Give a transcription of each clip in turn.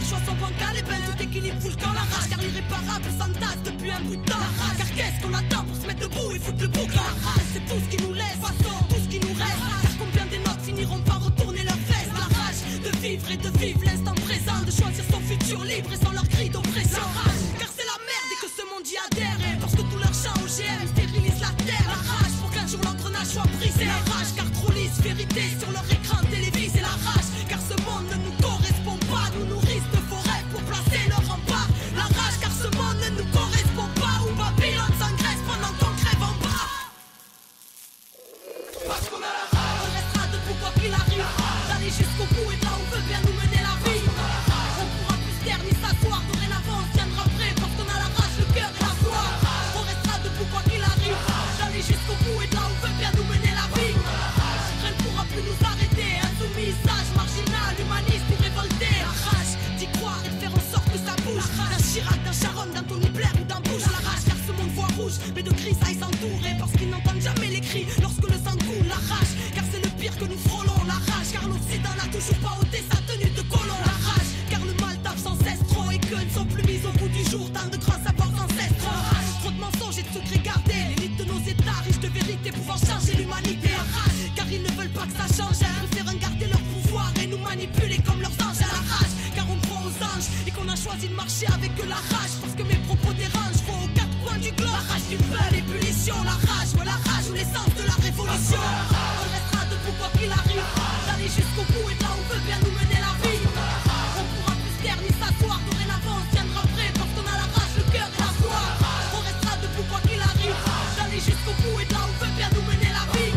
choix sont bancales et ben tout équilibre fout le camp. La rage car l'irréparable s'entasse depuis un bout de temps. Car qu'est-ce qu'on attend pour se mettre debout et foutre le bouc. La rage c'est tout ce qui nous laisse, tout ce qui nous reste. Car combien des notes finiront par retourner leurs fesses. La rage de vivre et de vivre l'instant présent, de choisir son futur libre et sans leur cri d'oppression. Car c'est la merde et que ce monde y adhère. Et parce que tout leur chant OGM stérilise la terre. La rage pour qu'un jour l'engrenage soit brisé. La rage car trop lisse vérité sur leur écran télévisé. La rage car ce monde ne nous correspond pas. Nous nourrissent de forêts pour placer leur rempart. La rage car ce monde ne nous correspond pas. Où Babylone s'engraisse pendant qu'on crève en bas. Parce qu'on a la rage, on restera debout quoi qu'il arrive. D'aller jusqu'au bout et là on veut bien nous mener la vie. On pourra plus se taire ni s'asseoir. Dorénavant on tiendra prêt parce qu'on a la rage, le cœur et la foi. On restera debout quoi qu'il arrive. D'aller jusqu'au bout et là on veut bien nous mener la vie. Rien ne pourra plus nous arrêter. Insoumis, sage, marginal, humaniste ou révolté. La rage d'y croire et de faire en sorte que ça bouge. D'un Chirac, d'un Sharon, d'un Tony Blair ou d'un Bush. La rage car ce monde voit rouge, mais de gris ça ils s'entourent. Parce qu'ils n'entendent jamais les cris lorsque le sang coule. La rage car c'est le pire que nous frôlons. La rage car l'Occident n'a toujours pas ôté sa tenue de colon. La rage car le mal tape sans cesse trop et que ne sont plus mis au bout du jour. Tant de grands savoirs ancestraux. Trop de mensonges et de secrets gardés. L'élite de nos états riches de vérité pouvant changer l'humanité. La rage car ils ne veulent pas que ça change. Ils préfèrent garder leur pouvoir et nous manipuler comme leurs anges. À la rage car on croit aux anges et qu'on a choisi de marcher avec la rage. Parce que mes propos dérangent, faut aux quatre coins du globe. La rage du peuple, l'ébullition, la rage, ouais, la rage ou l'essence de la révolution. On restera debout quoi qu'il arrive. D'aller jusqu'au bout et là on veut bien nous mener la vie. On pourra plus se taire ni s'asseoir. Dorénavant on tiendra prêt parce qu'on a la rage, le cœur et la foi. On restera debout quoi qu'il arrive. D'aller jusqu'au bout et là on veut bien nous mener la vie.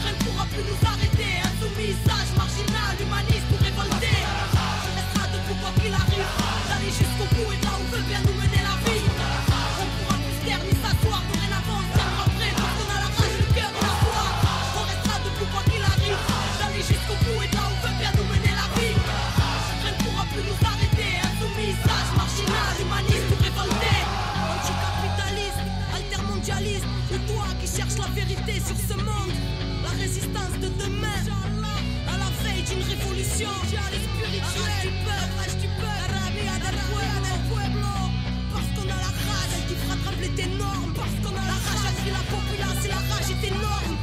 Rien ne pourra plus nous arrêter. Insoumis, sage, marginal, humaniste ou révolté. On restera debout quoi qu'il arrive. D'aller jusqu'au bout et là on veut bien nous mener la vie. On pourra plus se taire ni s'asseoir. Dorénavant on tiendra prêt parce qu'on a la rage, le cœur et la foi. On restera debout quoi qu'il arrive. D'aller jusqu'au bout et là on veut bien nous mener la vie. Rien ne pourra plus nous arrêter. Insoumis, sage, marginal, humaniste ou révolté. Anticapitaliste, altermondialiste, ou toi qui cherches la vérité sur ce monde. La résistance de demain, à la veille d'une révolution. Rage du peuple, rabia del pueblo. Parce qu'on a la rage, elle qui fera trembler tes normes. Parce qu'on a la rage, elle crie la populace et la rage est énorme.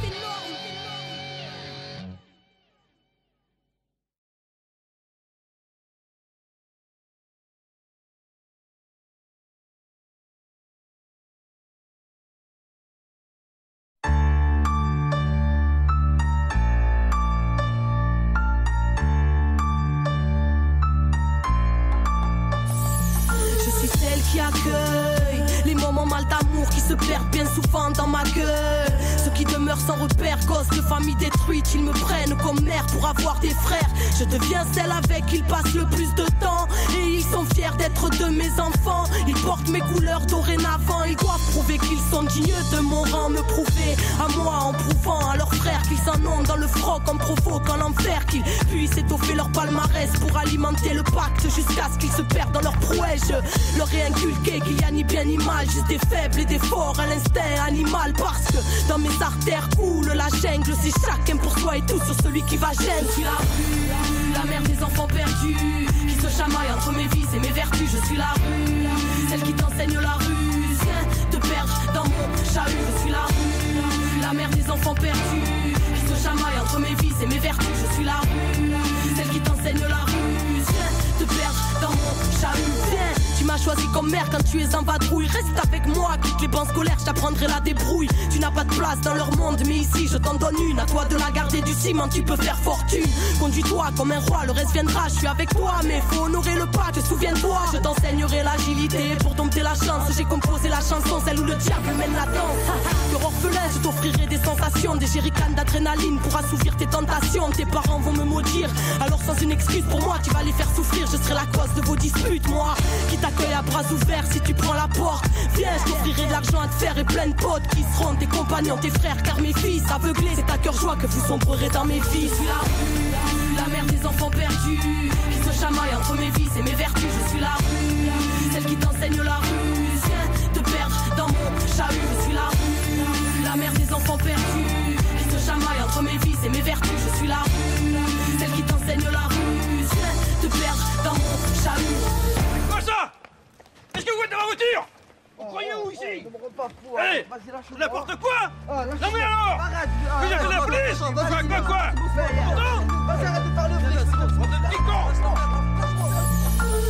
Qui accueille les moments mal d'amour qui se perdent bien souvent dans ma gueule. Ceux qui demeurent sans repère, gosses de famille détruite, ils me prennent comme mère pour avoir des frères. Je deviens celle avec qui ils passent le plus de temps et ils sont fiers d'être de mes enfants. Ils portent mes couleurs dorénavant, ils doivent prouver qu'ils sont dignes de mon rang. Me prouver à moi en prouvant à leurs frères qu'ils s'en ont dans le froc en provoquant l'enfer, qu'ils puissent étoffer leur palmarès pour alimenter le pacte jusqu'à ce qu'ils se perdent dans leur prouesse. Je leur ai inculqué qu'il y a ni bien ni mal, juste des faibles et des forts à l'instinct animal. Parce que dans mes artères coule la jungle, c'est chacun pour soi et tout sur celui qui va gêner. Je suis la rue, la mère des enfants perdus, qui se chamaille entre mes vices et mes vertus. Je suis la rue, celle qui t'enseigne la ruse, viens te perdre dans mon chahut. Je suis la rue, la mère des enfants perdus, qui se chamaille entre mes vices et mes vertus. Je suis la rue, celle qui t'enseigne la ruse, viens te perdre dans mon chahut. Viens. Tu m'as choisi comme mère quand tu es en vadrouille. Reste avec moi, quitte les bancs scolaires, je t'apprendrai la débrouille. Tu n'as pas de place dans leur monde, mais ici je t'en donne une. À toi de la garder du ciment, tu peux faire fortune. Conduis-toi comme un roi, le reste viendra. Je suis avec toi, mais faut honorer le pacte. Souviens-toi, je t'enseignerai l'agilité. Pour dompter la chance, j'ai composé la chanson, celle où le diable mène la danse. Cœur orphelin, je t'offrirai des sensations, des jerrycans d'adrénaline pour assouvir tes tentations. Tes parents vont me maudire, alors sans une excuse pour moi, tu vas les faire souffrir. Je serai la cause de vos disputes, moi qui t'accueille à bras ouverts si tu prends la porte. Viens, je t'offrirai de l'argent à te faire et plein de potes qui seront tes compagnons, tes frères. Car mes fils aveuglés, c'est à cœur joie que vous sombrerez dans mes vies. Je suis la rue, la mère des enfants perdus, qui se chamaille entre mes vices et mes vertus. Je suis la rue, celle qui t'enseigne la ruse, viens te perdre dans mon chahut. Je suis la rue, la mère des enfants perdus, qui se chamaille entre mes vices et mes vertus. Je suis la rue, celle qui t'enseigne la ruse, viens te perdre dans mon chahut. Quoi ça? Qu'est-ce que vous faites dans ma voiture? Vous croyez où ici? Ne me rends pas fou. Allez, Vas-y, lâche-moi. n'importe quoi. Lâche-moi. Non mais alors? Arrête. Vous êtes de la police? Quoi? Vas-y, arrête de parler.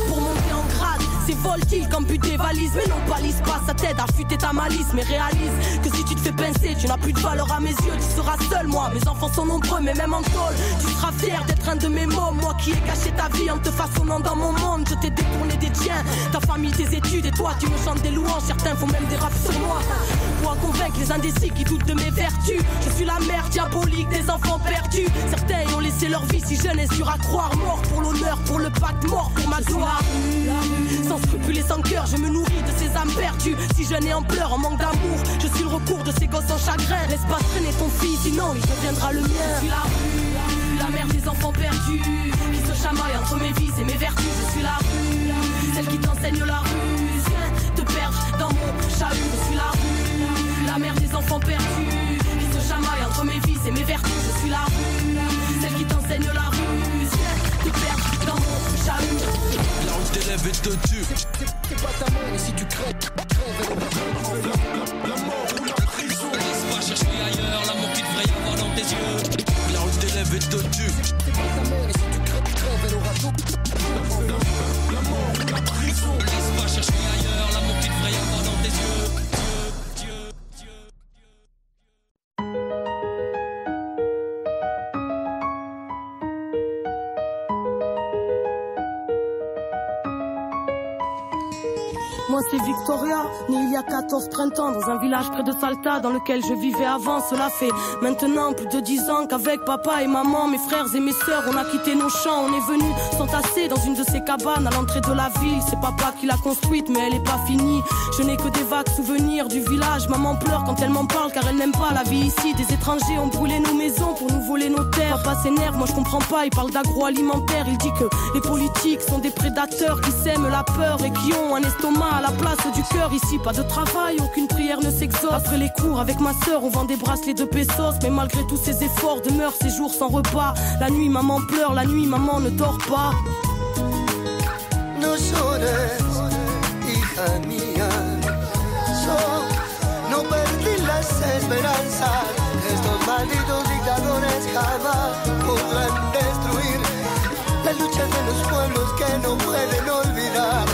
Pour monter en grade, c'est voltile comme but des valises. Mais non, balise pas, ça t'aide à fuiter ta malice. Mais réalise que si tu te fais pincer, tu n'as plus de valeur à mes yeux. Tu seras seul, moi, mes enfants sont nombreux, mais même en tôle, tu seras fier d'être un de mes mots. Moi qui ai caché ta vie en te façonnant dans mon monde. Je t'ai détourné des tiens, ta famille, tes études. Et toi, tu me chantes des louanges, certains font même des raps sur moi. Pour convaincre les indécis qui doutent de mes vertus. Je suis la mère diabolique des enfants perdus. Certains ont laissé leur vie si jeune et sur à croire. Mort pour l'honneur, pour le pacte, mort pour ma gloire. Sans scrupules et sans cœur, je me nourris de ces âmes perdues. Si jeune et en pleurs, en manque d'amour, je suis le recours de ces gosses en chagrin. Laisse pas traîner ton fils, sinon il deviendra le mien. Je suis la rue, la mère des enfants perdus, qui se chamaille entre mes vices et mes vertus. Je suis la rue, celle qui t'enseigne la ruse. Te perdre dans mon chahut. Je suis la rue, la mère des enfants perdus, qui se chamaille entre mes vices et mes vertus. Je suis la rue, celle qui t'enseigne la ruse. Te perdre dans mon chahut. Là où je t'élève et te tue. C'est pas ta mort, et si tu crèves, La mort ou la prison. Laisse pas chercher ailleurs l'amour qu'il devrait y avoir dans tes yeux. Là où je t'élève et te tue. c'est pas ta mort, et si tu crèves, elle aura tout. La mort ou la prison. Laisse pas chercher ailleurs l'amour qu'il devrait y avoir dans tes yeux. Moi c'est Victoria, née il y a 14 printemps dans un village près de Salta dans lequel je vivais avant. Cela fait maintenant plus de 10 ans qu'avec papa et maman, mes frères et mes sœurs, on a quitté nos champs. On est venus s'entasser dans une de ces cabanes à l'entrée de la ville. C'est papa qui l'a construite mais elle est pas finie. Je n'ai que des vagues souvenirs du village. Maman pleure quand elle m'en parle car elle n'aime pas la vie ici. Des étrangers ont brûlé nos maisons pour nous voler nos terres. Papa s'énerve, moi je comprends pas, il parle d'agroalimentaire. Il dit que les politiques sont des prédateurs qui sèment la peur et qui ont un estomac à la place du cœur. Ici pas de travail, aucune prière ne s'exauce. Après les cours avec ma sœur on vend des bracelets de pesos. Mais malgré tous ces efforts demeurent ces jours sans repas. La nuit maman pleure, la nuit maman ne dort pas. No llores, hija mía. No perdí las esperanzas. Estos malditos dictadores jamás podrán destruir la lucha de los pueblos que no pueden olvidar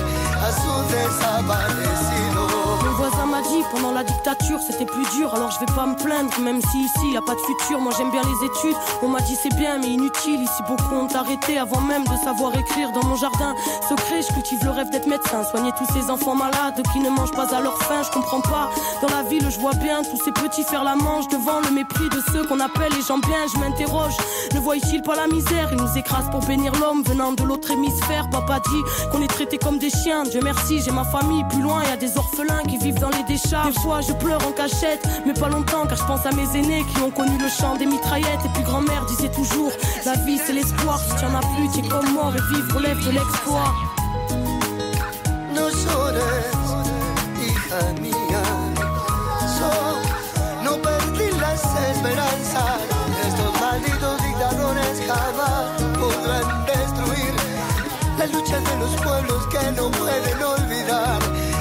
a su desaparecido. Mon voisin m'a dit pendant la dictature c'était plus dur. Alors je vais pas me plaindre même si ici y a pas de futur. Moi j'aime bien les études, on m'a dit c'est bien mais inutile. Ici beaucoup ont arrêté avant même de savoir écrire. Dans mon jardin secret je cultive le rêve d'être médecin. Soigner tous ces enfants malades qui ne mangent pas à leur faim. Je comprends pas, dans la ville je vois bien tous ces petits faire la manche devant le mépris de ceux qu'on appelle les gens bien. Je m'interroge, ne voient-ils pas la misère? Ils nous écrasent pour bénir l'homme venant de l'autre hémisphère. Papa dit qu'on est traités comme des chiens. Dieu merci j'ai ma famille, plus loin y a des orphelins qui vivent dans les décharges. Des fois je pleure en cachette, mais pas longtemps car je pense à mes aînés qui ont connu le chant des mitraillettes. Et puis grand-mère disait toujours, la vie c'est l'espoir. Si tu en as plus, tu es comme mort et vivre relève de l'exploit. No llores, hija mía. No perdí las esperanzas. Estos malditos dictadores jamás podrán destruir la lucha de los pueblos que no pueden olvidar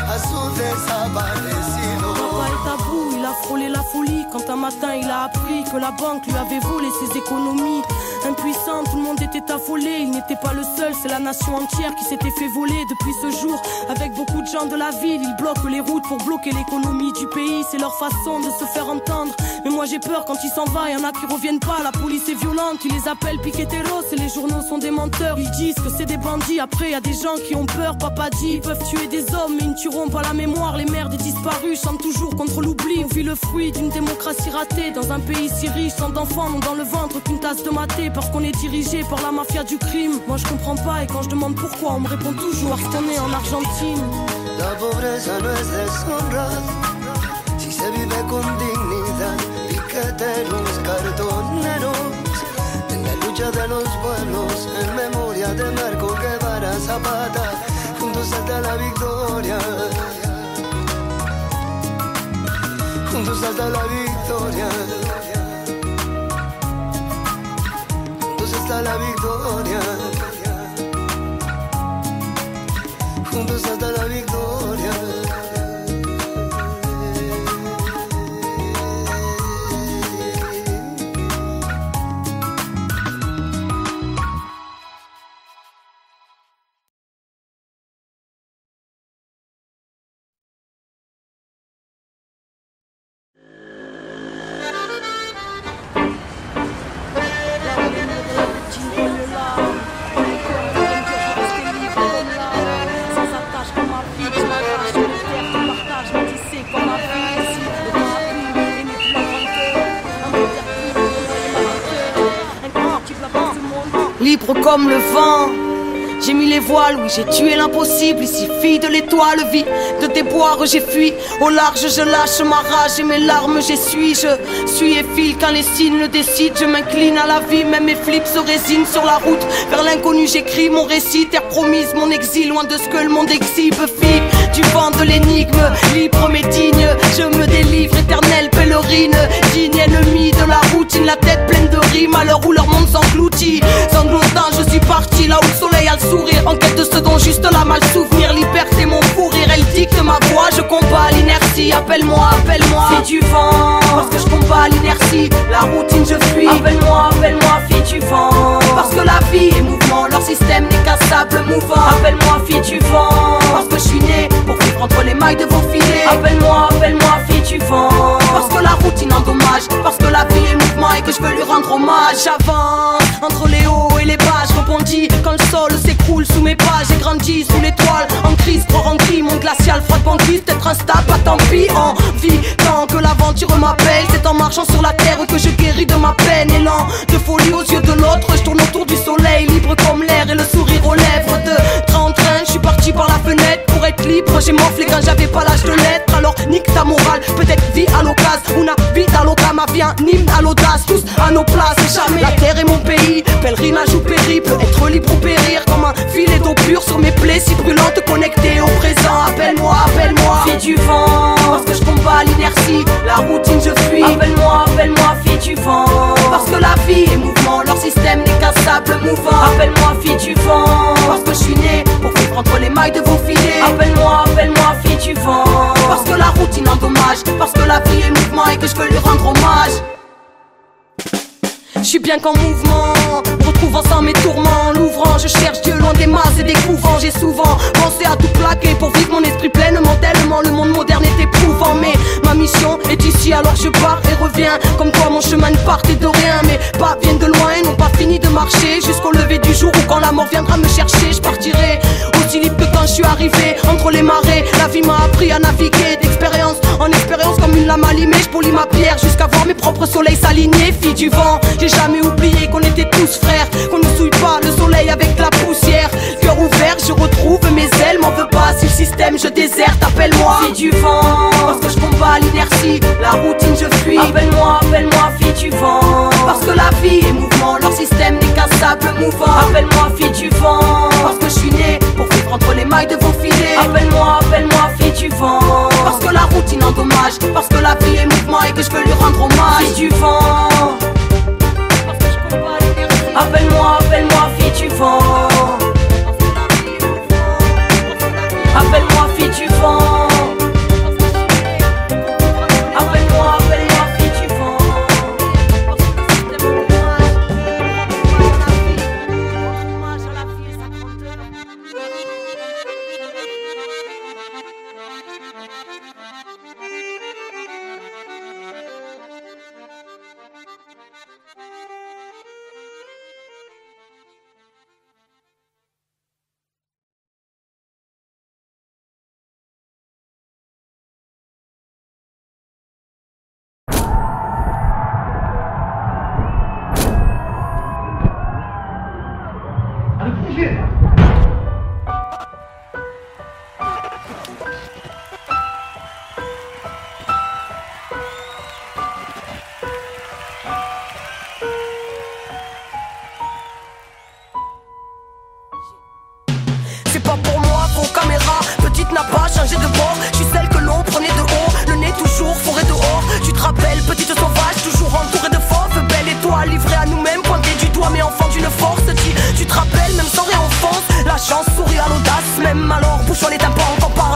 a su desaparecido. Papa est à bout, il a frôlé la folie quand un matin il a appris que la banque lui avait volé ses économies. Impuissant, tout le monde était affolé. Il n'était pas le seul, c'est la nation entière qui s'était fait voler. Depuis ce jour, avec beaucoup de gens de la ville, ils bloquent les routes pour bloquer l'économie du pays. C'est leur façon de se faire entendre. Mais moi j'ai peur quand il s'en va, y en a qui reviennent pas. La police est violente, ils les appellent piqueteros. Et les journaux sont des menteurs, ils disent que c'est des bandits. Après y a des gens qui ont peur, papa dit ils peuvent tuer des hommes mais ils ne tueront pas la mémoire. Les mères des disparus chantent toujours contre l'oubli. On vit le fruit d'une démocratie ratée dans un pays si riche. Tant d'enfants n'ont dans le ventre qu'une tasse de maté parce qu'on est dirigé par la mafia du crime. Moi je comprends pas et quand je demande pourquoi on me répond toujours parce qu'on est en Argentine. La pobreza no es deshonra si se vive con dignidad. Piqueteros, cartoneros, en la lucha de los pueblos, en memoria de Marco Guevara Zapata, juntos hasta la victoria. Juntos hasta la victoria. Juntos hasta la victoria. victoria. Libre comme le vent, j'ai mis les voiles, oui j'ai tué l'impossible. Ici fille de l'étoile, vie de déboire, j'ai fui. Au large je lâche ma rage et mes larmes j'essuie. Je suis et file quand les signes le décident. Je m'incline à la vie, même mes flips se résignent. Sur la route vers l'inconnu j'écris mon récit. Terre promise, mon exil, loin de ce que le monde exhibe. Fille du vent de l'énigme, libre mais digne. Je me délivre, éternelle pèlerine. Digne ennemi de la routine, la tête pleine de rimes. À l'heure où leur monde s'engloutit, sanglotant je suis parti là où le soleil a le sourire. En quête de ce dont juste la mal souvenir. Liberté mon fou rire, elle dicte ma voix. Je combats l'inertie, appelle-moi, appelle-moi fille du vent, parce que je combats l'inertie. La routine je fuis, appelle-moi, appelle-moi fille du vent, parce que la vie est mouvement, leur système n'est qu'un sable mouvant. Appelle-moi fille du vent, parce que je suis né pour vivre entre les mailles de vos filets. Appelle-moi, appelle-moi fille du vent, parce que la routine endommage, parce que la vie est mouvement et que je veux lui rendre hommage. J'avance entre les hauts et les bas, je rebondis quand le sol s'écroule sous mes pas. J'ai grandi sous l'étoile, en crise, croire en cri, mon glacial, froid de banquise, peut-être instable, pas tant pis. En vie, tant que l'aventure m'appelle, c'est en marchant sur la terre que je guéris de ma peine. Élan de folie aux yeux de l'autre, je tourne autour du soleil, libre comme l'air et le sourire aux lèvres. De train en train, je suis parti par la fenêtre pour être libre. J'ai morflé quand j'avais pas l'âge de l'être. Alors nique ta morale, peut-être vie à l'occasion, una vie à l'occasion, ma vie un hymne à l'audace. Tous à nos places, jamais la terre est mon pays, pèlerinage ou périple, être libre ou périr comme un filet d'eau pure sur mes plaies si brûlantes, connectées au présent. Appelle-moi, appelle-moi fille du vent, parce que je combats l'inertie, la routine je fuis. Appelle-moi, appelle-moi fille du vent, parce que la vie est mouvement, leur système n'est qu'un sable mouvant. Appelle-moi fille du vent, parce que je suis né pour vivre entre les mailles de vos filets. Appelle-moi, appelle-moi fille du vent, parce que la routine endommage, parce que la vie est mouvement et que je veux lui rendre hommage. Je suis bien qu'en mouvement, retrouvant sans mes tourments. L'ouvrant, je cherche Dieu loin des masses et des couvents. J'ai souvent pensé à tout plaquer pour vivre mon esprit pleinement. Tellement le monde moderne est éprouvant, mais ma mission est ici alors je pars et reviens. Comme quoi mon chemin ne partait de rien. Mes pas viennent de loin et n'ont pas fini de marcher jusqu'au lever du jour où quand la mort viendra me chercher. Je partirai aussi libre que quand je suis arrivé. Entre les marées, la vie m'a appris à naviguer. D'expérience en expérience comme une lame allumée. Je polis ma pierre jusqu'à voir mes propres soleils s'aligner. Fille du vent, j'ai jamais oublié qu'on était tous frères, qu'on ne souille pas le soleil avec la poussière. Cœur ouvert, je retrouve mes ailes, m'en veux pas si le système je déserte. Appelle-moi fille du vent, parce que je combats l'inertie, la routine je fuis. Appelle-moi, appelle-moi fille du vent, parce que la vie est mouvement, leur système n'est qu'un sable mouvant. Appelle-moi fille du vent, parce que je suis né pour vivre entre les mailles de vos filets. Appelle-moi, appelle-moi fille du vent, parce que la routine endommage, parce que la vie est mouvement et que je veux lui rendre hommage. Fille du vent, appelle-moi, appelle-moi fille du vent, appelle-moi fille du vent, appelle-moi, appelle-moi fille du vent. C'est pas pour moi, vos caméras, petite n'a pas changé de bord. Je suis celle que l'on prenait de haut, le nez toujours forêt dehors. Tu te rappelles, petite sauvage, toujours entourée de fauves. Belle étoile, livrée à nous-mêmes, pointée du doigt, mais enfant d'une force. Tu te rappelles, même sans rien en France, la chance sourit à l'audace. Même alors, bouchons les tympans, quand par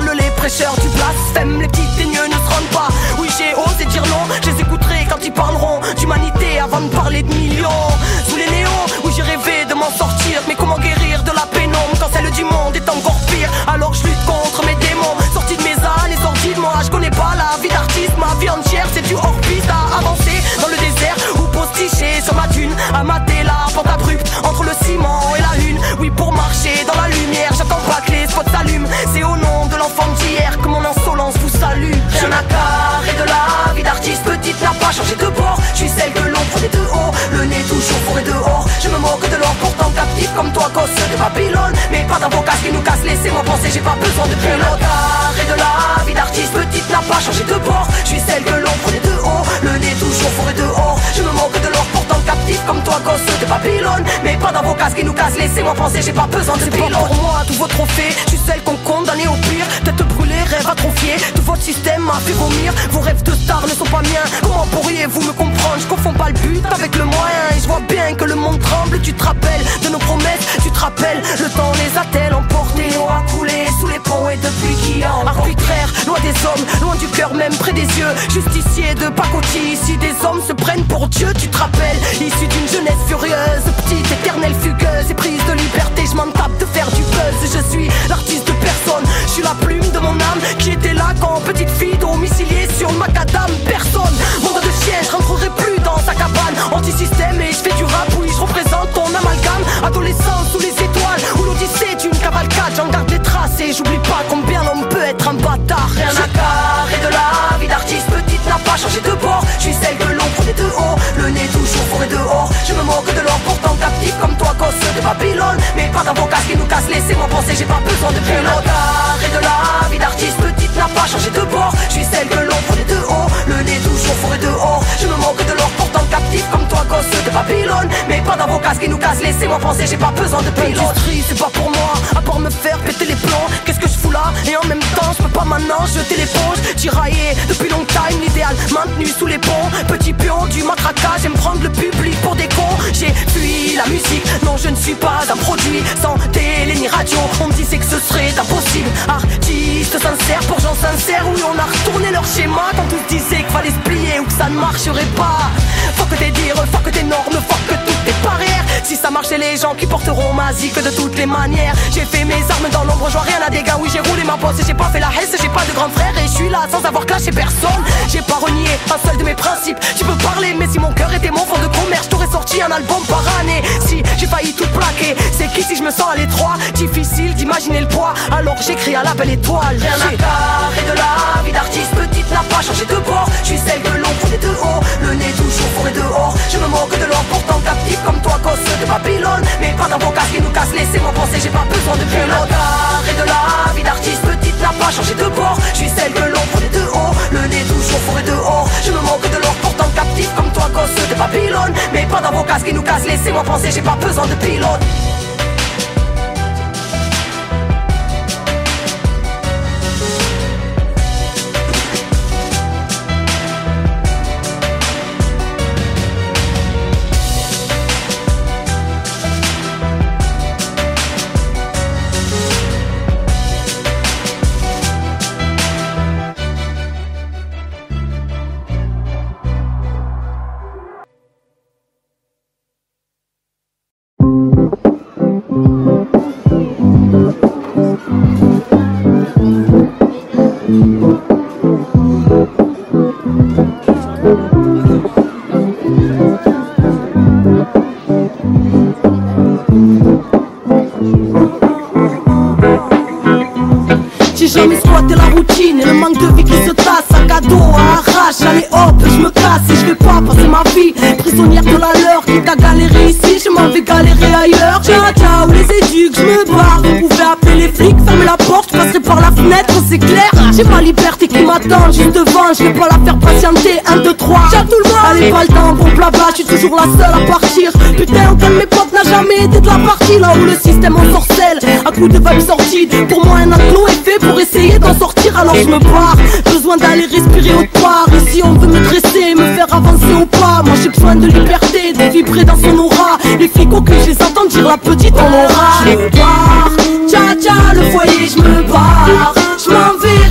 fraîcheur du blasphème. Les petits teigneux ne se rendent pas. Oui, j'ai osé dire non, je les écouterai quand ils parleront d'humanité avant de parler de millions. Sous les néons, où j'ai rêvé de m'en sortir. Mais comment guérir de la pénombre quand celle du monde est encore pire? Alors je lutte contre mes démons, sortis de mes années, sortis de moi. Je connais pas la vie d'artiste, ma vie entière c'est du hors-piste à avancer dans le désert ou posticher sur ma dune, à mater la pente abrupte entre le ciment et la lune. Oui, pour marcher dans la lumière, j'attends pas que les spots s'allument. C'est au nom de l'enfant d'hier que mon insolence vous salue. Rien à carrer de la vie d'artiste, petite n'a pas changé de bord. Je suis celle que l'on prenait de haut, le nez toujours fourré dehors. Je me moque de l'or pourtant captif comme toi, gosse de Babylone. Mais pas dans vos casques qui nous cassent, laissez-moi penser, j'ai pas besoin de pilote. Carré de la vie d'artiste, petite n'a pas changé de bord. Je suis celle que l'on prenait de haut, le nez toujours fourré dehors. Je me moque de l'or pourtant captif comme toi, gosse de Babylone. Mais pas dans vos casques qui nous cassent, laissez-moi penser, j'ai pas besoin de pilote. Pour moi, tous vos trophées, je suis celle qu'on condamnait au pire. Tête brûlée, rêve atrophié, tout votre système m'a fait vomir. Vos rêves de star ne sont pas miens, comment pourriez-vous me comprendre? Je confonds pas le but avec le moyen. Et je vois bien que le monde tremble, tu te rappelles de nos promesses, tu te rappelles. Le temps les a-t-elle emportés, l'eau a coulé sous les ponts et depuis qui a encore arbitraire, loin des hommes, loin du cœur, même près des yeux. Justicier de pacotille, ici des hommes se prennent pour Dieu, tu te rappelles. Issu d'une jeunesse furieuse, petite éternelle fugueuse et prise de liberté, je m'en tape de faire du buzz. Je suis l'artiste de personne, je suis la plume de mon âme qui était là quand petite fille domiciliée sur le macadam. Personne, monde de chien, je rentrerai plus dans sa cabane. Anti-système et je fais du rap, oui je représente ton amalgame. Adolescent sous les étoiles, où l'odyssée d'une cavalcade. J'en garde les traces et j'oublie pas combien l'homme peut être un bâtard. Rien à carrer de la vie d'artiste, petite n'a pas changé de bord. Je suis celle que l'on prenait de haut, le nez toujours fourré dehors. Je me moque de l'or pourtant captif comme toi, gosse de Babylone. Mais pas dans vos casques qui nous cassent, laissez-moi penser, j'ai pas besoin de pilote. Carré de la vie d'artiste, petite n'a pas changé de bord. Je suis celle que l'on prenait de haut, le nez toujours fourré dehors. Je me moque de l'or pourtant captif comme toi, gosse de Babylone. Mais pas dans vos casques qui nous cassent, laissez-moi penser, j'ai pas besoin de pilote. L'industrie c'est pas pour moi, à part me faire péter les plombs. Qu'est-ce que je fous là? Et en même temps je peux pas maintenant jeter l'éponge. Tiraillé depuis long time, l'idéal maintenu sous les ponts. Petit pion du matraquage, j'aime prendre le public pour des cons. J'ai fui la musique, non je ne suis pas un produit sans télé ni radio. On me disait que ce serait impossible. Artiste sincère pour gens sincères, oui on a retourné leur schéma quand tous disaient qu'il fallait se plier ou que ça ne marcherait pas. Faut que tes dires, faut que tes normes, faut que toutes tes barrières. Si ça marchait les gens qui porteront ma zik de toutes les manières. J'ai fait mes armes dans l'ombre, je vois rien à dégâts. Oui j'ai roulé ma bosse et j'ai pas fait la hesse. J'ai pas de grand frère et je suis là sans avoir clashé personne. J'ai pas renié un seul de mes principes. Tu peux parler mais si mon cœur était mon fonds de commerce, j'aurais sorti un album par année. Si j'ai failli tout plaquer, c'est qu'ici je me sens à l'étroit. Difficile d'imaginer le poids, alors j'écris à la belle étoile. Rien à carrer de la vie d'artiste, petite n'a pas changé de bord. Je suis celle que l'on prenait de haut, le nez toujours fourré dehors. Je me moque de l'or pourtant captif comme toi, gosse de Babylone. Mais pas dans vos casques qui nous cassent, laissez-moi penser, j'ai pas besoin de pilote. Carré de la vie d'artiste, petite n'a pas changé de bord. Je suis celle que l'on prenait de haut, le nez toujours fourré dehors. Je me moque de l'or pourtant captif comme toi, gosse de Babylone. Mais pas dans vos casques qui nous cassent, laissez-moi penser, j'ai pas besoin de pilote. Allez hop, je me casse et je vais pas passer ma vie prisonnière de la leur. Quitte à galérer ici, je m'en vais galérer ailleurs. Tcha ou les éduques, je me barre. Vous pouvez appeler les flics, fermez la porte, je passerai par la fenêtre, c'est clair. J'ai ma liberté qui m'attend juste devant, je vais pas la faire patienter. 1, 2, 3, ciao tout le monde. Allez pas le temps, bon blabla, je suis toujours la seule à partir. Putain, aucun de mes potes n'a jamais été de la partie. Là où le système ensorcelle, à coup de vibes sorties. Pour moi un enclos est fait pour essayer d'en sortir, alors je me barre. Besoin d'aller respirer autre part. Ici on veut me dresser, me faire avancer au pas. Moi j'ai besoin de liberté, de vibrer dans son aura. Les flics au cul, je les entends dire la petite on aura. Je me barre, tcha tcha le foyer, je me barre. Je m'en vais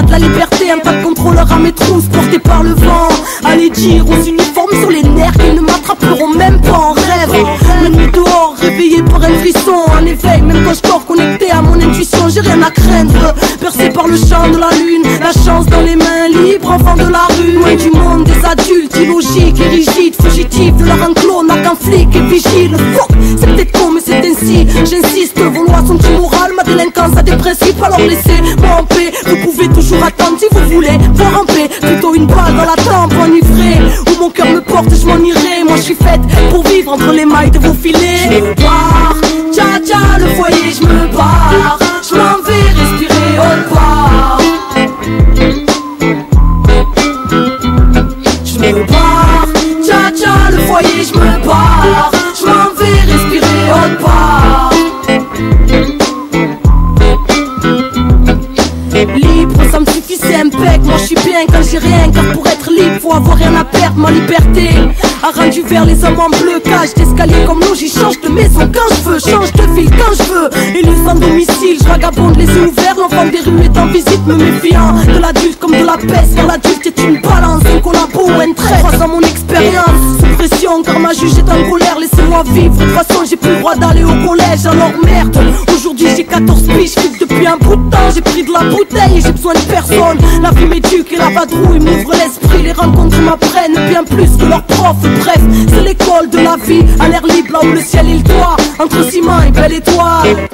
de la liberté, un tas de contrôleurs à mes trousses portés par le vent. Allez dire aux uniformes sur les nerfs qu'ils ne m'attraperont même pas en rêve. La nuit dehors, réveillé par un frisson, en éveil, même quand je dors connecté à mon intuition, j'ai rien à craindre. Percé par le champ de la lune, la chance dans les mains libres, enfant de la rue, loin du monde des adultes, illogiques et rigides, fugitifs de leur enclos, n'a qu'un flic et vigile. Fuck, c'est peut-être con mais c'est ainsi, j'insiste, vos lois sont immorales, ma délinquance a des principes, alors laissez-moi en paix. Vous pouvez toujours attendre si vous voulez voir en paix, plutôt une balle dans la tempe enivrée, où mon cœur me porte, je m'en irai. Moi je suis faite pour vivre entre les mailles de vos filets. Je me barre, tcha tcha le foyer, je me barre, je m'en vais respirer autre part. Je me barre, tcha tcha le foyer, je me barre, je m'en vais respirer autre part. Libre, ça me suffit, c'est impec. Moi je suis bien quand j'ai rien, car pour être libre faut avoir rien à perdre. Ma liberté a rendu vers les hommes en bleu. Cage d'escalier comme l'eau, j'y change de maison quand je veux, change de ville quand je veux. Élu sans domicile, je vagabonde les yeux ouverts. L'enfant des rues est en visite, me méfiant de l'adulte comme de la peste. Car l'adulte est une balance, un collabo ou un trait. Croisant mon expérience, sous pression, car ma juge est en colère. Laissez-moi vivre, de toute façon j'ai plus le droit d'aller au collège. Alors merde, aujourd'hui j'ai 14 piges, je depuis un bout de temps. J'ai pris de la bouteille et j'ai besoin de personne. La vie m'éduque et la vadrouille m'ouvre l'esprit. Les rencontres m'apprennent bien plus que leurs profs. Bref, c'est l'école de la vie, à l'air libre là où le ciel est le toit, entre ciment et belle étoile.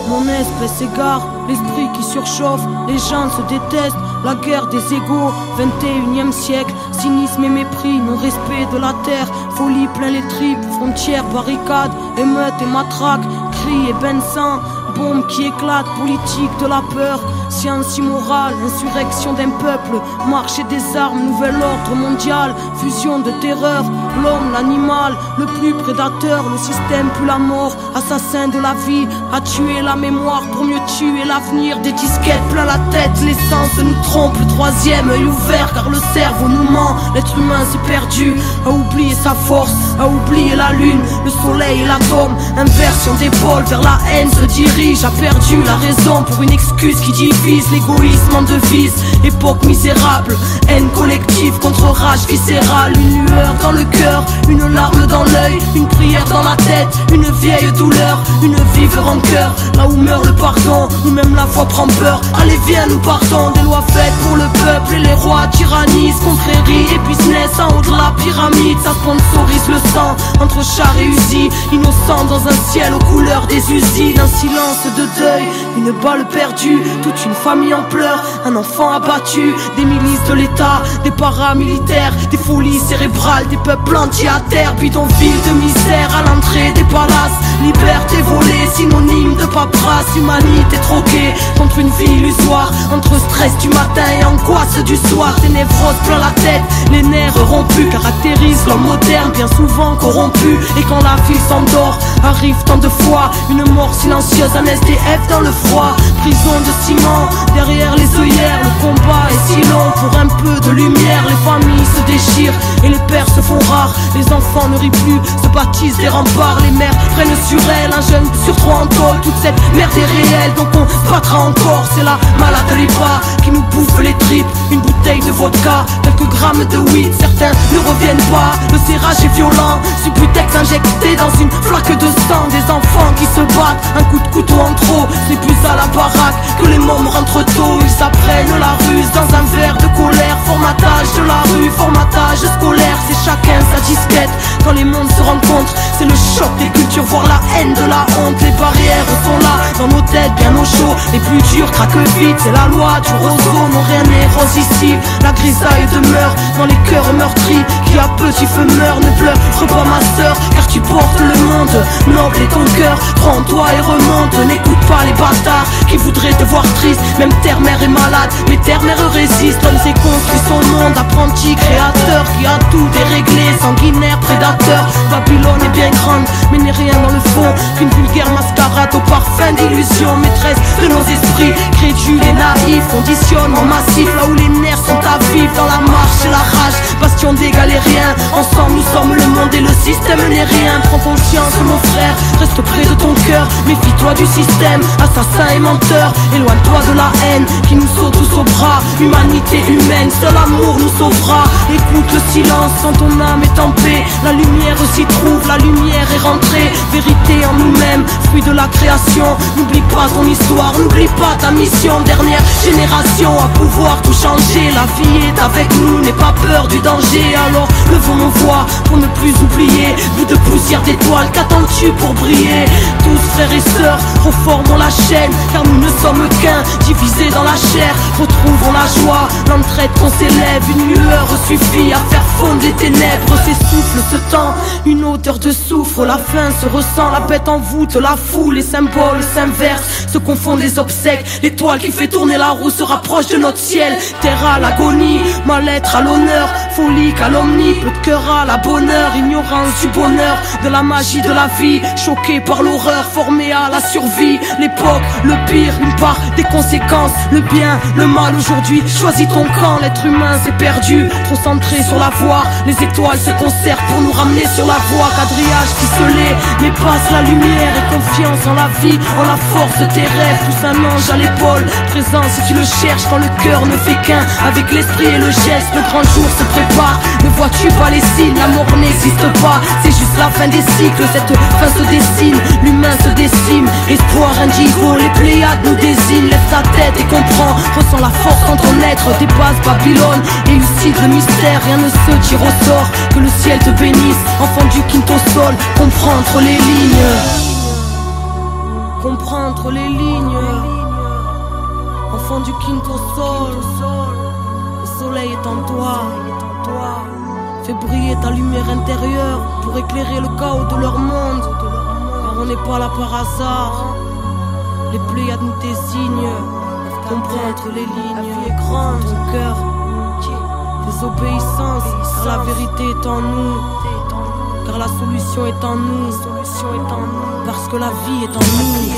Mon esprit s'égare, l'esprit qui surchauffe, les gens se détestent, la guerre des égaux, 21e siècle, cynisme et mépris, non-respect de la terre, folie plein les tripes, frontières, barricades, émeutes et matraques, cris et bains de sang, bombes qui éclatent, politique de la peur, science immorale, insurrection d'un peuple, marché des armes, nouvel ordre mondial, fusion de terreur, l'homme, l'animal, le plus prédateur, le système puis la mort, assassin de la vie, a tué la mémoire pour mieux tuer l'avenir, des disquettes plein la tête, l'essence nous trompe, le troisième œil ouvert car le cerveau nous ment, l'être humain s'est perdu, a oublié sa force, a oublié la lune, le soleil et l'atome, inversion d'épaule vers la haine se dirige, a perdu la raison pour une excuse qui divise, l'égoïsme en devise, époque misérable, haine collective contre rage viscérale, une lueur dans le cœur, une larme dans l'œil, une prière dans la tête, une vieille douleur, une vive rancœur, là où meurt le pardon, où même la foi prend peur, allez viens nous partons, des lois faites pour le peuple et les rois tyrannisent, confréries et business en haut de la pyramide, ça sponsorise le sang, entre chars et usines, innocents dans un ciel aux couleurs des usines, un silence de deuil, une balle perdue, toute une famille en pleurs, un enfant abattu, des milices de l'État, des paramilitaires, des folies cérébrales, des peuples entiers à terre, bidonville de misère à l'entrée des palaces, liberté volée, synonyme de paperasse, humanité troquée contre une vie illusoire, entre stress du matin et angoisse du soir, des névroses plein la tête, les nerfs rompus caractérisent l'homme moderne, bien souvent corrompu, et quand la ville s'endort, arrive tant de fois, une mort silencieuse, un SDF dans le froid, prison de ciment, derrière les œillères, le combat est si long, pour un peu de lumière, les familles se déchirent, et les pères se font rares, les enfants ne rient plus, se baptisent des remparts, les mères prennent sur elles, un jeune sur trois en tôle, toute cette merde est réelle, donc on se battra encore, c'est la maladie qui nous bouffe les tripes, une bouteille de vodka, quelques grammes de weed, certains ne reviennent pas, le serrage est violent, Subutex injecté dans une flaque de sang, des enfants qui se battent, un coup de couteau en trop, c'est plus à la baraque que les mômes rentrent tôt, ils apprennent la ruse dans un verre de colère, formatage de la rue, formatage scolaire, c'est chacun sa disquette, quand les mondes se rencontrent, C'est le choc des cultures, voir la haine de la honte. Les barrières sont là, dans nos têtes, bien au chaud. Les plus durs craquent vite, c'est la loi du roseau. Non, rien n'est rose ici, la grisaille demeure dans les cœurs meurtris. Qui à petit feu meurt, ne pleure pas ma sœur, car tu portes le monde. Noble est ton cœur, crois en toi et remonte. N'écoute pas les bâtards qui voudraient te voir triste. Même terre-mère est malade, mais terre-mère résiste. L'homme s'est construit son monde, apprenti créateur, qui a tout déréglé, sanguinaire, prédateur. Babylone est bien grande, mais n'est rien dans le fond qu'une vulgaire mascarade au parfum d'illusion. Maîtresse de nos esprits, crédules et naïfs, conditionnement massif, là où les nerfs sont à vivre. Dans la marche et la rage, bastion des galériens. Ensemble nous sommes le monde et le système n'est rien. Prends conscience mon frère, reste près de ton cœur. Méfie-toi du système, assassin et menteur. Éloigne-toi de la haine qui nous saute tous au bras. Humanité humaine, seul amour nous sauvera. Écoute le silence quand ton âme est en paix. La lumière s'y trouve, la lumière est rentrée. Vérité en nous-mêmes, fruit de la création. N'oublie pas ton histoire, n'oublie pas ta mission. Dernière génération à pouvoir tout changer. La vie est avec nous, n'aie pas peur du danger. Alors levons nos voix pour ne plus oublier. Bout de poussière d'étoiles, qu'attends-tu pour briller? Tous frères et sœurs, reformons la chaîne, car nous ne sommes qu'un, divisés dans la chair. Retrouvons la joie, l'entraide qu'on s'élève. Une lueur suffit à faire fondre les ténèbres. S'essouffle ce temps, une odeur de soufre. La faim se ressent, la bête en voûte la foule. Les symboles s'inversent, se confondent les obsèques. L'étoile qui fait tourner la roue se rapproche de notre ciel. Terre à l'agonie, mal-être à l'honneur. Folie, calomnie, peu de cœur à la bonheur. Ignorance du bonheur, de la magie de la vie. Choqué par l'horreur, formé à la survie. L'époque, le pire, une part des conséquences. Le bien, le mal aujourd'hui, choisis ton camp. L'être humain s'est perdu, trop centré sur la voie. Les étoiles se concertent pour nous ramener sur la voie. Quadrillage ficelé, mais passe la lumière. Et confiance en la vie, en la force de tes rêves. Pousse un ange à l'épaule, présent si tu le cherches. Quand le cœur ne fait qu'un, avec l'esprit et le geste. Le grand jour se prépare, ne vois-tu pas les signes? L'amour n'existe pas, c'est juste la fin des cycles. Cette fin se dessine, l'humain se décime. Espoir indigo, les Pléiades nous désignent. Lève ta tête et comprends, ressens la force en ton être. Dépasse Babylone, élucide le mystère. Rien ne se tire au sort, que le ciel te bénisse. Enfant du quinto sol, comprends entre les lignes. Comprends entre les lignes. Enfant du quinto sol, le soleil est en toi. Fais briller ta lumière intérieure pour éclairer le chaos de leur monde. Car on n'est pas là par hasard. Les Pléiades nous désignent. Comprends entre les lignes. La vie est grande, ton cœur, désobéissance. Car la vérité est en nous. Car la solution est en nous. Parce que la vie est en nous.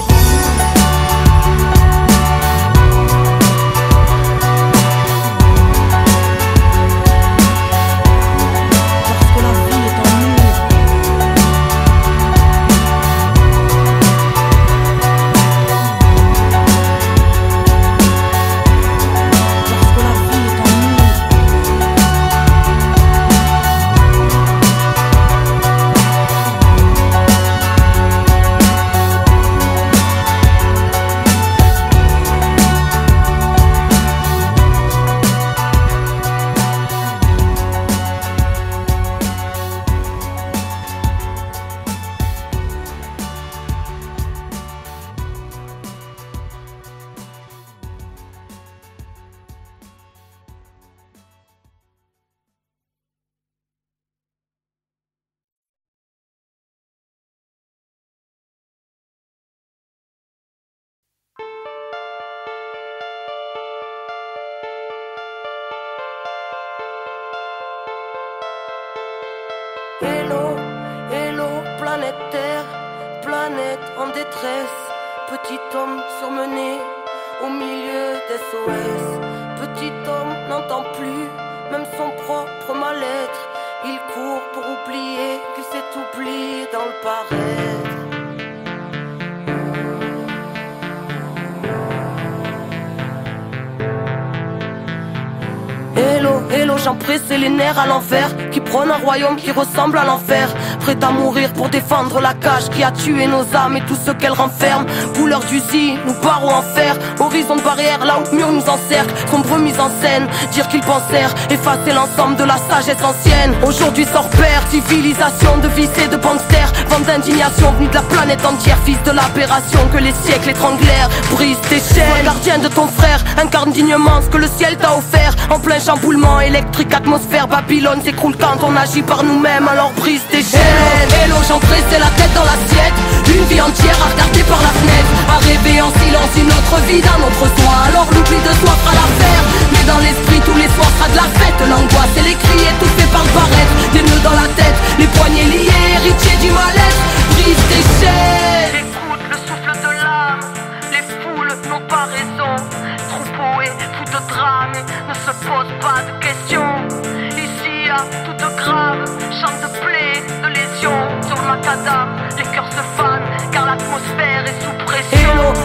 Hello, hello, planète Terre, planète en détresse. Petit homme surmené au milieu d'SOS. Petit homme n'entend plus même son propre mal-être. Il court pour oublier qu'il s'est oublié dans le paraître. Hello, hello, j'en pressais les nerfs à l'envers qui prône un royaume qui ressemble à l'enfer. Prêt à mourir pour défendre la cage qui a tué nos âmes et tout ce qu'elle renferme. Couleur d'usine, nous barreaux en fer. Horizon de barrière, là où mur nous encercle. Sombre mise en scène, dire qu'ils pensèrent effacer l'ensemble de la sagesse ancienne. Aujourd'hui sans repère, civilisation de vices et de banksters. Vent d'indignation venue de la planète entière. Fils de l'aberration que les siècles étranglèrent. Brise tes chaînes, gardien de ton frère. Incarne dignement ce que le ciel t'a offert. En plein chamboulement électrique, atmosphère. Babylone s'écroule quand on agit par nous-mêmes. Alors brise tes chaînes. Hello, j'en pressais la tête dans l'assiette. Une vie entière à regarder par la fenêtre. À rêver en silence une autre vie d'un autre soi. Alors l'oubli de soi fera l'affaire. Mais dans l'esprit tous les soirs sera de la fête. L'angoisse et les cris étouffés par le barrette. Des nœuds dans la tête, les poignets liés, héritiers du mal-être. Brise tes chaînes. Écoute le souffle de l'âme. Les foules n'ont pas raison. Troupeau et fou de drame ne se pose pas de questions. Ici à toute grave, chant de plaie, de lésions. Sur le macadam, les cœurs se fanent car l'atmosphère est sous pression.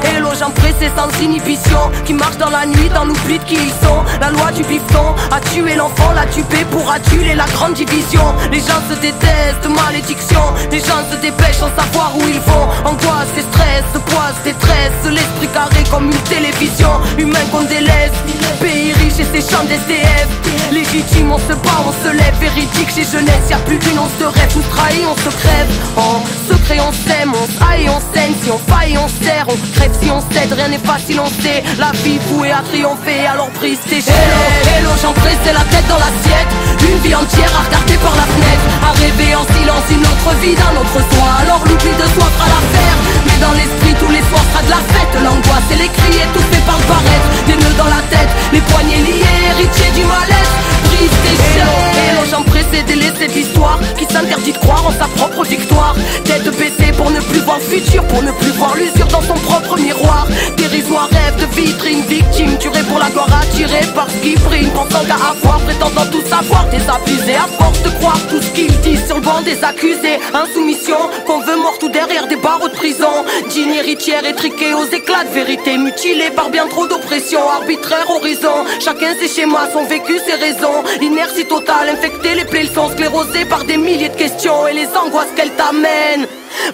Hello, j'en pressais sans inhibition. Qui marche dans la nuit, dans l'oubli de qui ils sont. La loi du bifton a tué l'enfant, l'a tué pour aduler la grande division. Les gens se détestent, malédiction. Les gens se dépêchent sans savoir où ils vont. Angoisse et stress, poisse, détresse. L'esprit carré comme une télévision. Humain qu'on délaisse, pays riche et ses champs d'SDF. Légitime, on se bat, on se lève. Véridique chez jeunesse, y'a plus d'une once de rêve. Nous trahit, on se crève. En secret on s'aime, on haït, on saigne. Si on faille, on serre, on crève si on cède. Rien n'est facile, on sait. La vie vouée à triompher, alors brise tes chaînes. Hello, j'en pressais la tête dans l'assiette. Une vie entière à regarder par la fenêtre. À rêver en silence une autre vie d'un autre soi. Alors l'oubli de soi fera l'affaire. Mais dans l'esprit tous les soirs sera de la fête. L'angoisse et les cris étouffés par le barrette. Des nœuds dans la tête, les poignets liés, héritiers du mal-être. Brise tes chaînes. Hello, j'en pressais délaisser de l'histoire qui s'interdit de croire en sa propre victoire. Tête baissée pour ne plus voir le futur, pour ne plus voir l'usure dans son propre miroir. Dérisoire rêve de vitrine, victime tuée pour la gloire, attirée par ce qui brille. Pensant qu'à avoir, prétendant tout savoir, désabusé à force de croire tout ce qu'ils disent sur le banc des accusés. Insoumission, qu'on veut morte ou derrière des barreaux de prison. Digne héritière étriquée aux éclats de vérité, mutilée par bien trop d'oppression, arbitraire horizon. Chacun ses schémas, son vécu, ses raisons. Inertie totale, infectée, les plaies sont sclérosées par des milliers de questions et les angoisses qu'elles t'amènent.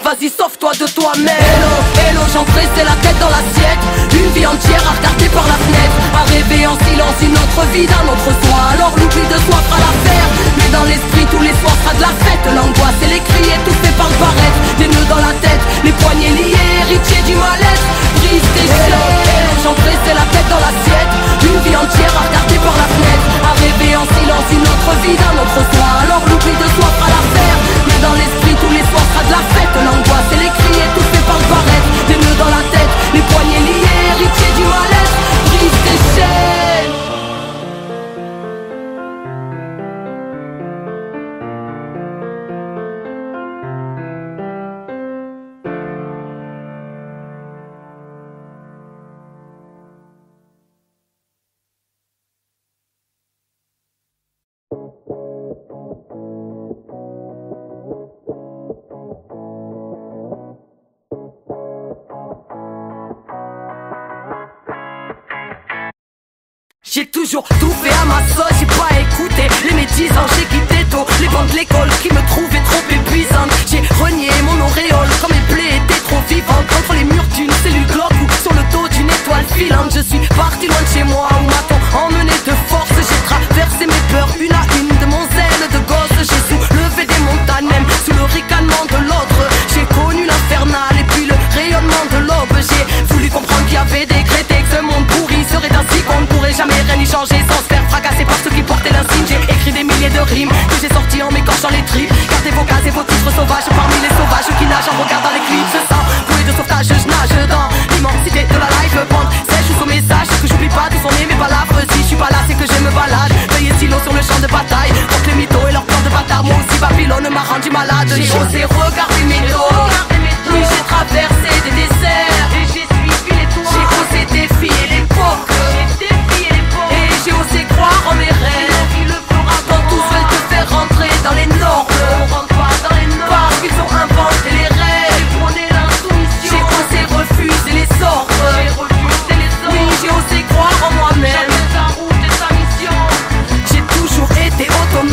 Vas-y, sauve-toi de toi-même. Hello, j'en pressais la tête dans l'assiette. Une vie entière à regarder par la fenêtre. À rêver en silence une autre vie d'un autre soi. Alors l'oubli de soi fera l'affaire. Mais dans l'esprit tous les soirs sera de la fête. L'angoisse et les cris étouffés par le barrette. Des nœuds dans la tête, les poignets liés, héritiers du mal-être. Brise tes chaînes. Hello, j'en pressais la tête dans l'assiette. Une vie entière à regarder par la fenêtre. À rêver en silence une autre vie d'un autre soi. Alors l'oubli de soi fera l'affaire. Mais dans l'esprit tous les soirs sera de la fête. L'angoisse et les cris étouffés par le barrette. Des nœuds dans la tête, les poignets liés, héritiers du mal-être. Brise tes chaînes. J'ai toujours tout fait à ma sauce, j'ai pas écouté les médisants, j'ai quitté tôt les bancs de l'école qui me trouvaient trop épuisantes. J'ai renié mon auréole quand mes plaies étaient trop vivantes. Contre les murs d'une cellule glauque ou sur le dos d'une étoile filante. Je suis parti loin de chez moi où m'a-t-on emmené de force. J'ai traversé mes peurs une à une de mon zèle de gosse. J'ai soulevé des montagnes même sous le ricanement de l'autre. J'ai connu l'infernal et puis le rayonnement de l'aube. J'ai voulu comprendre qu'il y avait décrété que ce monde pourri serait ainsi qu'on ne pourrait jamais rien y changer sans se faire fracasser par ceux qui portaient l'insigne. J'ai écrit des milliers de rimes que j'ai sorties en m'écorchant les tripes. Gardez vos cases et vos titres sauvages parmi les sauvages qui nagent en regardant les clips. Je sens bouée de sauvetage, je nage dans l'immensité de la life. Bande sèche sous message, que j'oublie pas d'où sont nés mes balafres. Si je suis pas là, c'est que je me balade. Veillez silos sur le champ de bataille contre les mythos et leurs plans de bâtard. Moi aussi Babylone m'a rendu malade. J'ai osé regarder mes dos. Oui, j'ai traversé des déserts et j'ai suivi les toits. J'ai osé défier l'époque. Et j'ai osé croire en mes rêves. Quand tous veulent te faire rentrer dans les normes, parce qu'ils ont inventé les règles. J'ai osé refuser les ordres. Oui, j'ai osé croire en moi-même. J'ai toujours été autonome.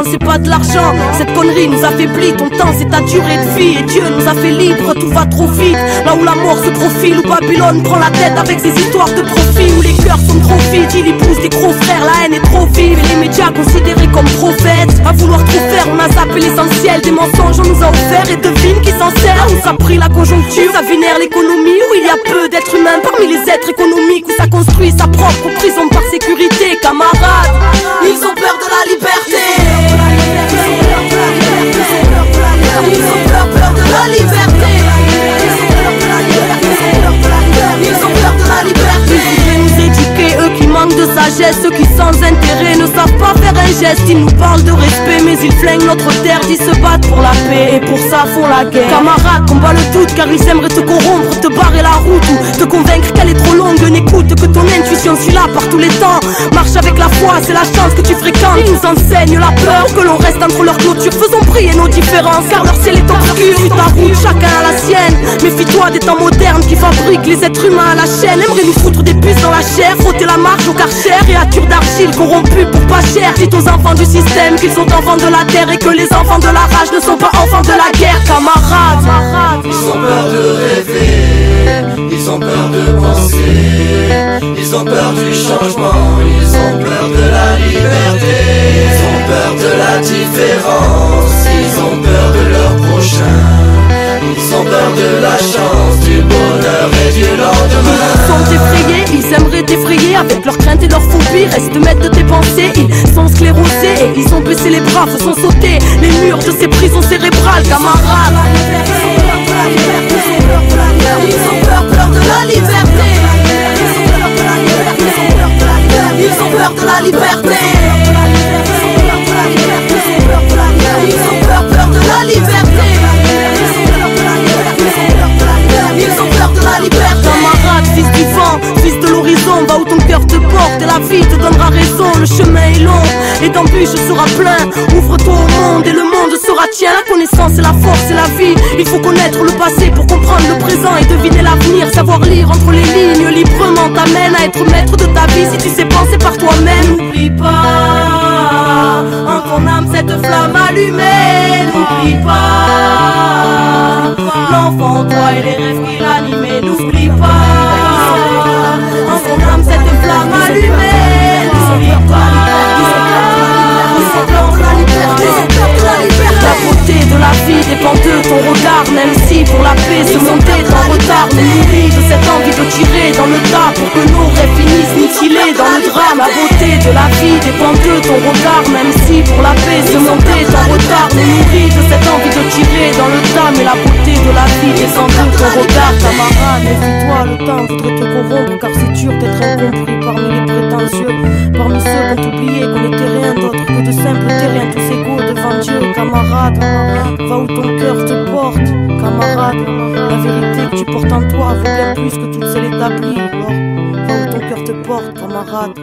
temps, c'est pas de l'argent. Cette connerie nous affaiblit, ton temps c'est ta durée de vie. Et Dieu nous a fait libre, tout va trop vite. Là où la mort se profile, où Babylone prend la tête avec ses histoires de profit. Où les cœurs sont trop vides, il y pousse des gros frères, la haine est trop vive. Et les médias considérés comme prophètes, à vouloir trop faire, on a zappé l'essentiel. Des mensonges on nous a offert et devine qui s'en sert. On nous a pris la conjoncture, ça vénère l'économie. Où il y a peu d'êtres humains parmi les êtres économiques. Où ça construit sa propre prison par sécurité. Camarades, ils ont peur de la liberté. Ils ont peur de la liberté. Ils ont peur de la liberté. Ils voudraient nous éduquer, eux qui manquent de sagesse. Ceux qui sans intérêt ne savent pas faire un geste. Ils nous parlent de respect mais ils flinguent notre terre. Ils se battent pour la paix et pour ça font la guerre. Camarades, combat le doute car ils aimeraient te corrompre, te barrer la route ou te convaincre qu'elle est trop longue. N'écoute que ton intuition, suis là par tous les temps. Marche avec la foi, c'est la chance que tu fréquentes. Ils nous enseignent la peur, que l'on reste entre leurs clôtures. Faisons briller nos différences car leur ciel est obscur. Suis ta route, chacun a la sienne. Méfie-toi des temps modernes qui fabriquent les êtres humains à la chaîne. Aimeraient nous foutre des puces dans la chair, frotter la marche au karcher. Créatures d'argile corrompues pour pas cher. Dites aux enfants du système qu'ils sont enfants de la terre et que les enfants de la rage ne sont pas enfants de la guerre. Camarades, ils ont peur de rêver, ils ont peur de penser, ils ont peur du changement, ils ont peur de la liberté, ils ont peur de la différence, ils ont peur de leur prochain, ils ont peur de la chance, du bonheur et du lendemain. Ils sont effrayés, ils aimeraient t'effrayer avec leurs craintes et leurs phobies. Reste maître de tes pensées, ils sont sclérosés et ils ont baissé les bras, faisant sauter les murs de ces prisons cérébrales. Camarades, Ils ont peur de la liberté. Ils ont peur de la liberté. Ils ont peur de la liberté. Ils ont peur de la liberté. camarade, fils du vent, fils de l'horizon, va où ton cœur te porte et la vie te donnera raison. Le chemin est long et d'embûches sera plein. Ouvre-toi au monde et le monde sera tien. La connaissance et la force et la vie. Il faut connaître le passé pour comprendre le présent et deviner l'avenir. Savoir lire entre les lignes librement t'amène à être maître de ta vie. Si tu sais penser par toi-même, n'oublie pas en ton âme cette flamme allumée. N'oublie pas l'enfant en toi et les rêves qui l'animaient. N'oublie pas en ton âme cette flamme allumée. N'oublie pas la beauté de la vie dépend de ton regard. Même si pour la paix ce monde est en retard, ne nourris de cette envie de tirer dans le tas pour que nos rêves finissent mutilés dans le drame. La beauté de la vie dépend de ton regard. Même si pour la paix ce monde est en retard, ne nourris de cette envie de tirer dans le tas. Mais la beauté de la vie dépend de ton regard. Camarade, méfie-toi, le temps voudrait te corrompre, car c'est dur d'être incompris parmi les prétentieux, parmi ceux qui ont oublié qu'on n'était rien d'autre que de simples terriens, tous égaux devant Dieu. Camarade, va où ton cœur te porte. Camarade, la vérité que tu portes en toi vaut bien plus que toutes celles établies. Alors, va où ton cœur te porte, camarade.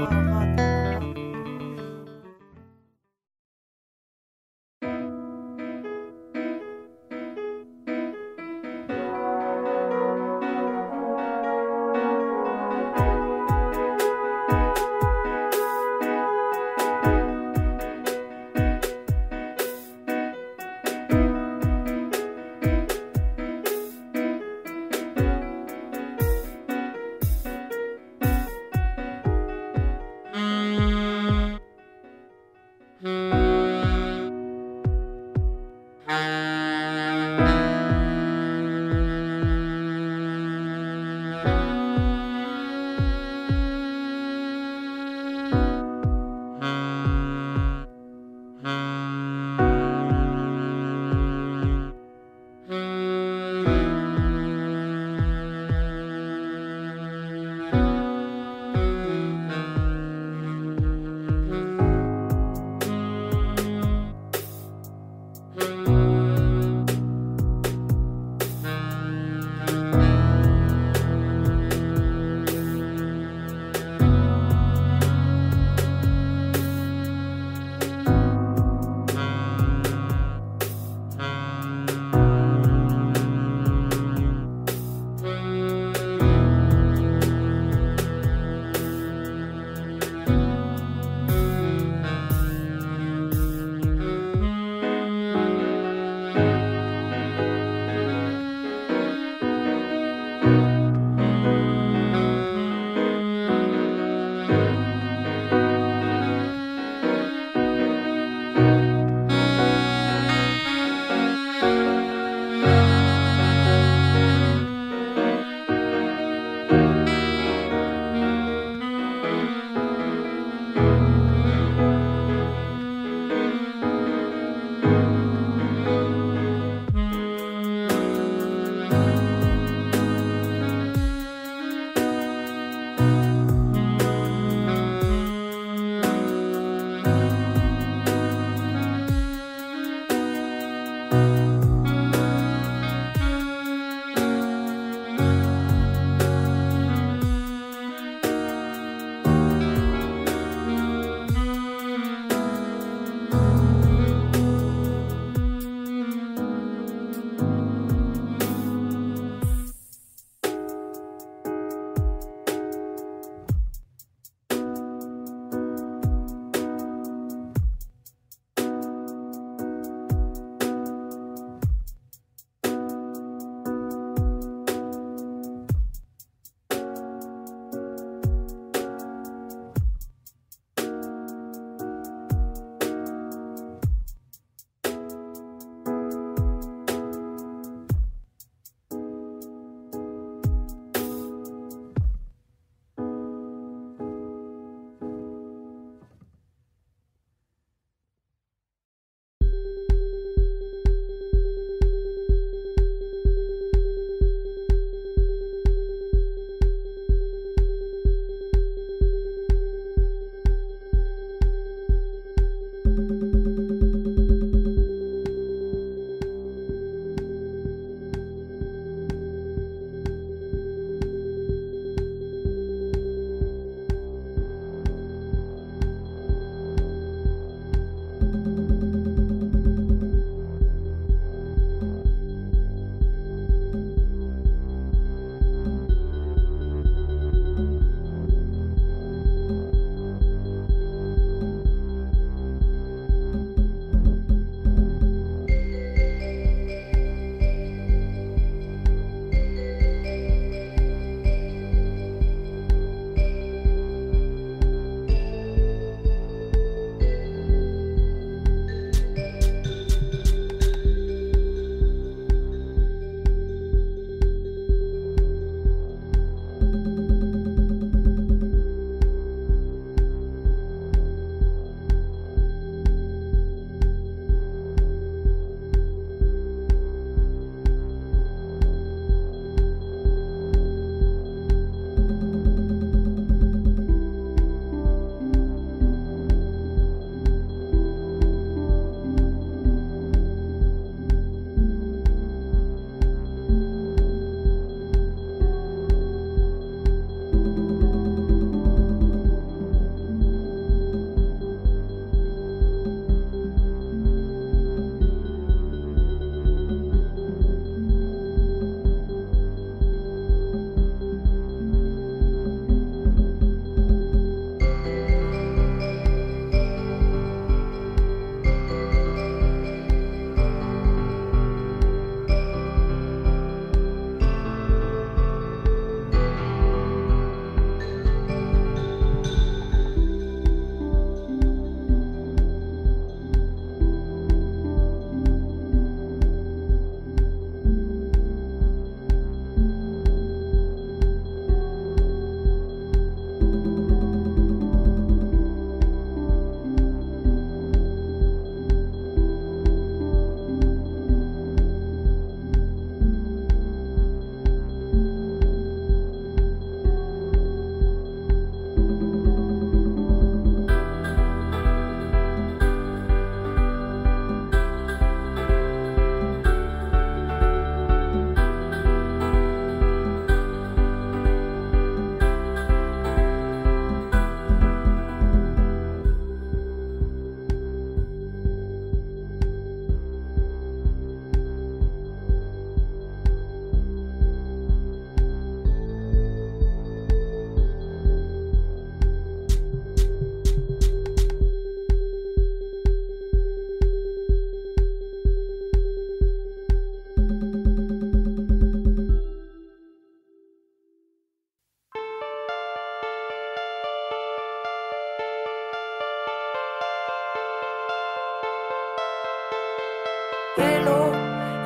Hello,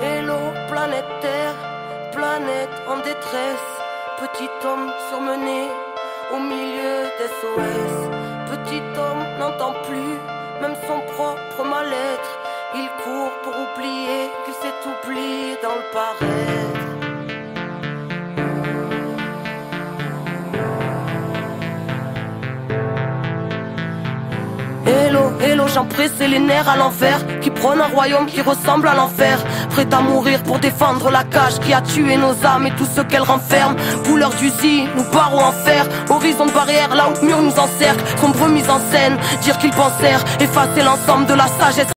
hello, planète Terre, planète en détresse. Petit homme surmené au milieu des SOS. Petit homme n'entend plus même son propre mal-être. Il court pour oublier qu'il s'est oublié dans le paraître. Hello, hello, j'en pressais les nerfs à l'envers, qui prône un royaume qui ressemble à l'enfer. Prêt à mourir pour défendre la cage qui a tué nos âmes et tout ce qu'elle renferme. Couleur d'usine, nous barreaux en fer. Horizon de barrière, là où mur nous encercle. Sombre mise en scène, dire qu'ils pensèrent effacer l'ensemble de la sagesse.